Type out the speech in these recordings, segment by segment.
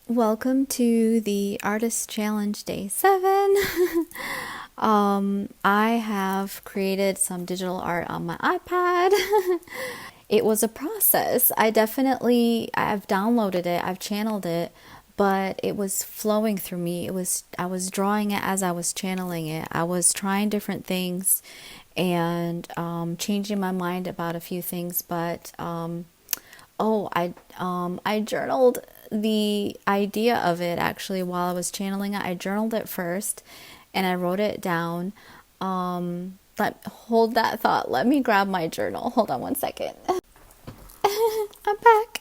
Welcome to the Artist Challenge Day 7. I have created some digital art on my iPad. It was a process. I've downloaded it, I've channeled it, but it was flowing through me. I was drawing it as I was channeling it. I was trying different things and changing my mind about a few things, but I journaled the idea of it actually while I was channeling it. I journaled it first and I wrote it down. Hold that thought. Let me grab my journal. Hold on one second. I'm back.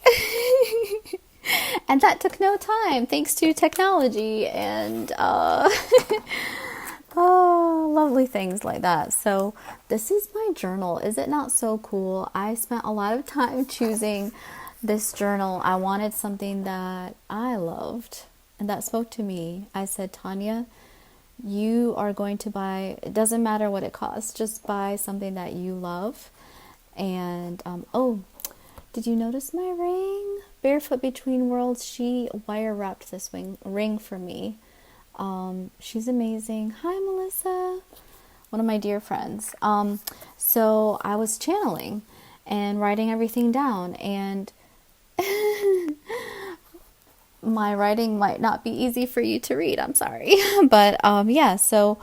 And that took no time thanks to technology and oh, lovely things like that. So this is my journal. Is it not so cool? I spent a lot of time choosing this journal. I wanted something that I loved and that spoke to me. I said, Tanya, you are going to buy, it doesn't matter what it costs, just buy something that you love. And oh, did you notice my ring? Barefoot Between Worlds, she wire wrapped this ring for me. She's amazing. Hi, Melissa, one of my dear friends. So I was channeling and writing everything down, and my writing might not be easy for you to read. I'm sorry. But yeah, so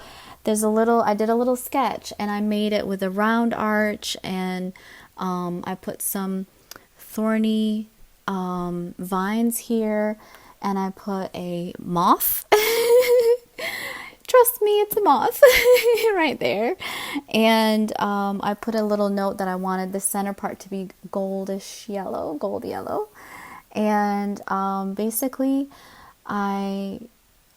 I did a little sketch and I made it with a round arch, and I put some thorny vines here, and I put a moth. Trust me, it's a moth right there. And I put a little note that I wanted the center part to be gold yellow. And basically,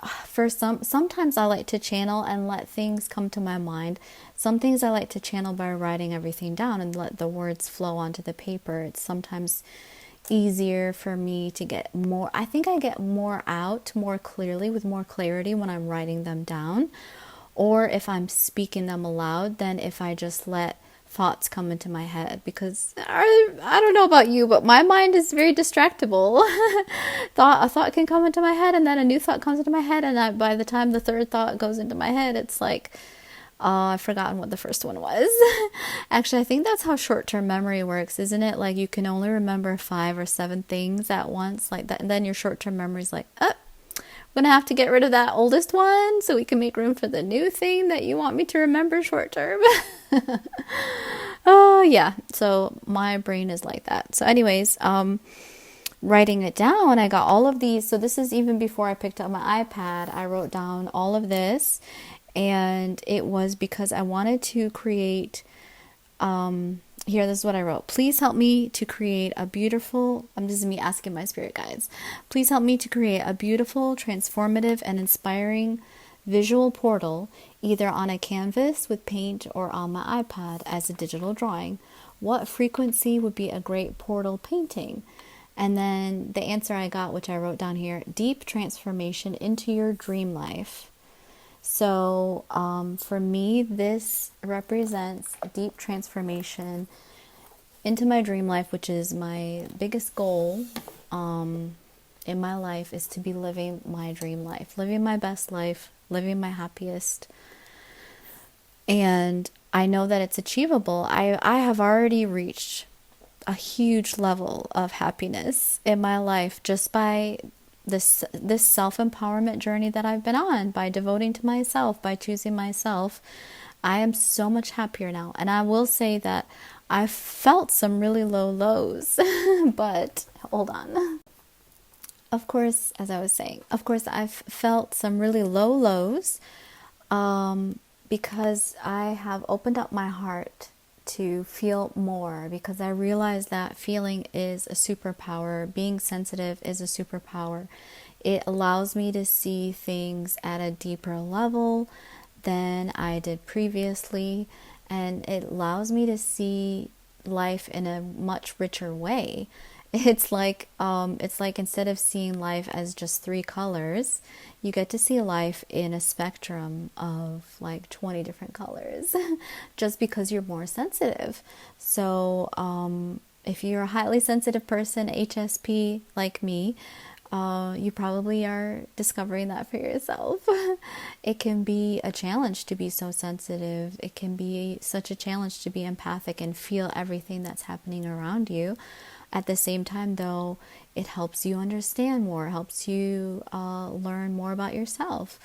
sometimes I like to channel and let things come to my mind. Some things I like to channel by writing everything down and let the words flow onto the paper. It's sometimes easier for me to get more. I think I get more out more clearly, with more clarity, when I'm writing them down, or if I'm speaking them aloud, than if I just let thoughts come into my head. Because I don't know about you, but my mind is very distractible. A thought can come into my head, and then a new thought comes into my head, and by the time the third thought goes into my head, it's like, I've forgotten what the first one was. Actually, I think that's how short-term memory works, isn't it? Like, you can only remember 5 or 7 things at once, like that, and then your short-term memory is like, we're gonna have to get rid of that oldest one so we can make room for the new thing that you want me to remember short-term. Oh, yeah. So my brain is like that. So anyways, writing it down, I got all of these. So this is even before I picked up my iPad. I wrote down all of this, and it was because I wanted to create, here, this is what I wrote. Please help me to create a beautiful, this is me asking my spirit guides. Please help me to create a beautiful, transformative, and inspiring visual portal, either on a canvas with paint or on my iPad as a digital drawing. What frequency would be a great portal painting? And then the answer I got, which I wrote down here, deep transformation into your dream life. So for me, this represents deep transformation into my dream life, which is my biggest goal in my life, is to be living my dream life, living my best life, living my happiest. And I know that it's achievable. I have already reached a huge level of happiness in my life just by this self-empowerment journey that I've been on, by devoting to myself, by choosing myself. I am so much happier now. And I will say that I've felt some really low lows, but hold on. Of course, as I was saying, I've felt some really low lows because I have opened up my heart to feel more, because I realize that feeling is a superpower. Being sensitive is a superpower. It allows me to see things at a deeper level than I did previously, and it allows me to see life in a much richer way. It's like instead of seeing life as just 3 colors, you get to see life in a spectrum of like 20 different colors just because you're more sensitive. So if you're a highly sensitive person, HSP like me, You probably are discovering that for yourself. It can be a challenge to be so sensitive. It can be such a challenge to be empathic and feel everything that's happening around you. At the same time, though, it helps you understand more, helps you learn more about yourself.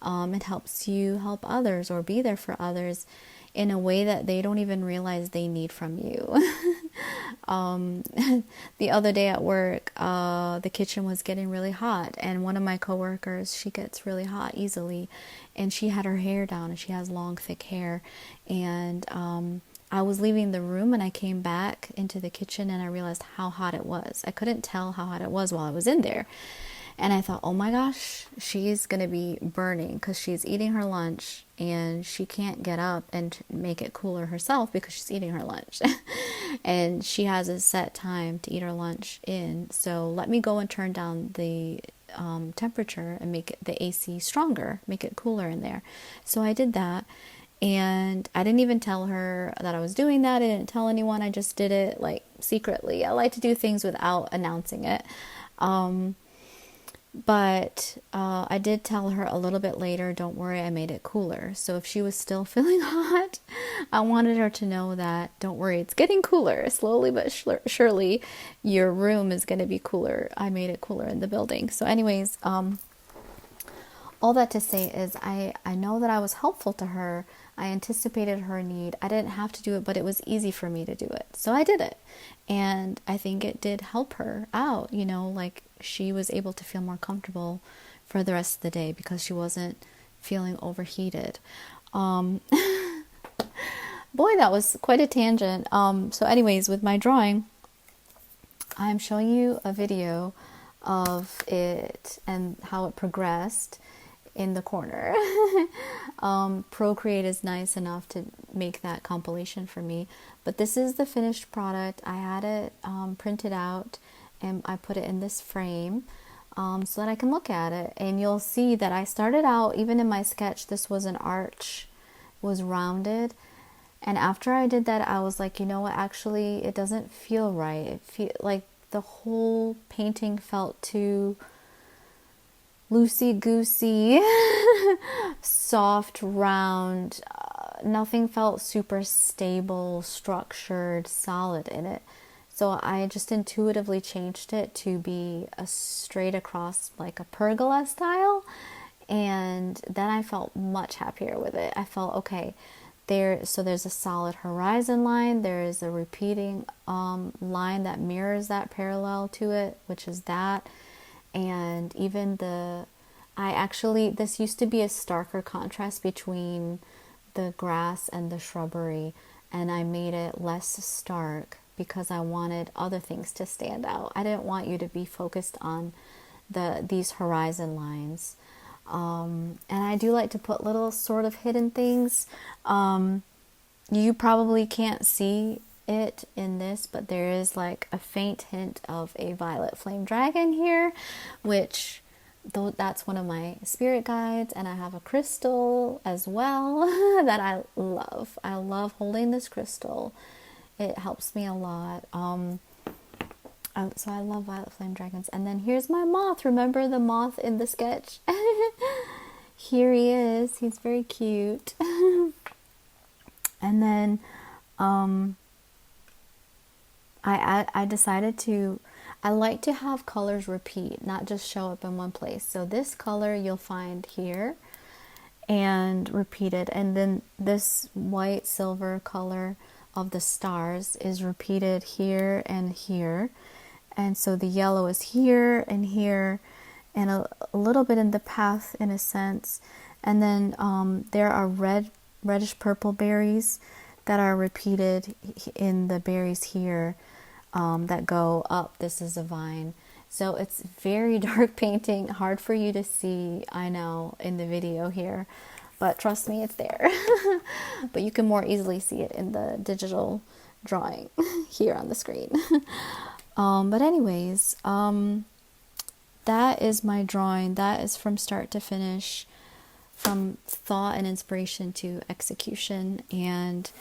It helps you help others or be there for others in a way that they don't even realize they need from you. The other day at work, the kitchen was getting really hot, and one of my coworkers, she gets really hot easily, and she had her hair down, and she has long, thick hair, and I was leaving the room, and I came back into the kitchen, and I realized how hot it was. I couldn't tell how hot it was while I was in there. And I thought, oh my gosh, she's going to be burning because she's eating her lunch and she can't get up and make it cooler herself because she's eating her lunch. And she has a set time to eat her lunch in. So let me go and turn down the temperature and make the AC stronger, make it cooler in there. So I did that. And I didn't even tell her that I was doing that. I didn't tell anyone. I just did it like secretly. I like to do things without announcing it. But I did tell her a little bit later, don't worry, I made it cooler. So if she was still feeling hot, I wanted her to know that, don't worry, it's getting cooler. Slowly but surely, your room is going to be cooler. I made it cooler in the building. So anyways, all that to say is I know that I was helpful to her. I anticipated her need. I didn't have to do it, but it was easy for me to do it. So I did it. And I think it did help her out, like she was able to feel more comfortable for the rest of the day because she wasn't feeling overheated. Boy, that was quite a tangent. So anyways, with my drawing, I'm showing you a video of it and how it progressed in the corner. Procreate is nice enough to make that compilation for me, but this is the finished product. I had it printed out and I put it in this frame so that I can look at it, and you'll see that I started out, even in my sketch, this was an arch, was rounded, and after I did that I was like, you know what, actually it doesn't feel right. It feel like the whole painting felt too loosey-goosey, soft, round. Nothing felt super stable, structured, solid in it. So I just intuitively changed it to be a straight across, like a pergola style. And then I felt much happier with it. I felt, okay, there's a solid horizon line. There is a repeating line that mirrors that parallel to it, which is that. And even this used to be a starker contrast between the grass and the shrubbery, and I made it less stark because I wanted other things to stand out. I didn't want you to be focused on these horizon lines. And I do like to put little sort of hidden things. You probably can't see it in this, but there is like a faint hint of a violet flame dragon here, which though that's one of my spirit guides, and I have a crystal as well that I love. I love holding this crystal. It helps me a lot. So I love violet flame dragons. And then here's my moth. Remember the moth in the sketch? Here he is. He's very cute. And then I decided I like to have colors repeat, not just show up in one place. So this color you'll find here and repeated. And then this white silver color of the stars is repeated here and here. And so the yellow is here and here and a little bit in the path in a sense. And then there are reddish purple berries that are repeated in the berries here. That go up. This is a vine. So it's very dark painting, hard for you to see, I know, in the video here, but trust me, it's there. But you can more easily see it in the digital drawing here on the screen. But anyways, that is my drawing. That is from start to finish, from thought and inspiration to execution, and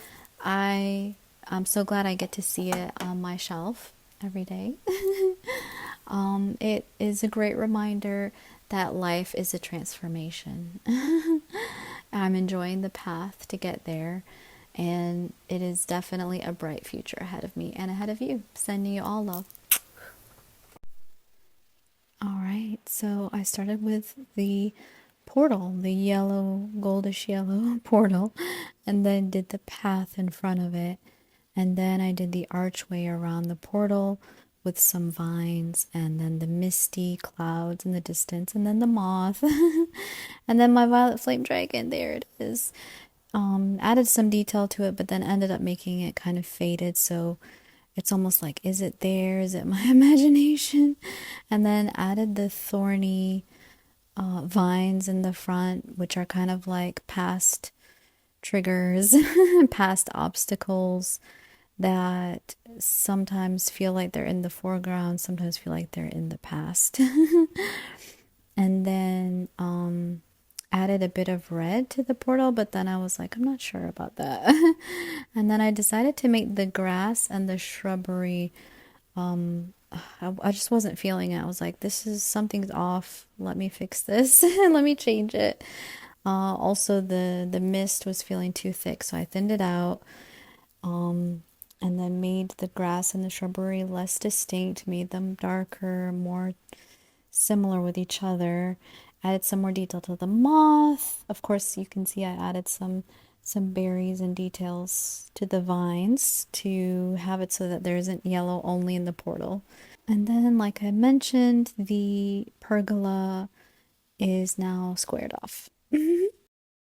I'm so glad I get to see it on my shelf every day. It is a great reminder that life is a transformation. I'm enjoying the path to get there, and it is definitely a bright future ahead of me and ahead of you. Sending you all love. All right, so I started with the portal, the yellow, goldish yellow portal, and then did the path in front of it. And then I did the archway around the portal with some vines, and then the misty clouds in the distance, and then the moth, and then my violet flame dragon. There it is. Added some detail to it, but then ended up making it kind of faded. So it's almost like, is it there? Is it my imagination? And then added the thorny vines in the front, which are kind of like past triggers, past obstacles that sometimes feel like they're in the foreground, sometimes feel like they're in the past. And then added a bit of red to the portal, but then I was like, I'm not sure about that. And then I decided to make the grass and the shrubbery. I just wasn't feeling it. I was like, this is something's off. Let me fix this. Let me change it. Also, the mist was feeling too thick, so I thinned it out. And then made the grass and the shrubbery less distinct, made them darker, more similar with each other. Added some more detail to the moth. Of course, you can see I added some berries and details to the vines to have it so that there isn't yellow only in the portal. And then, like I mentioned, the pergola is now squared off.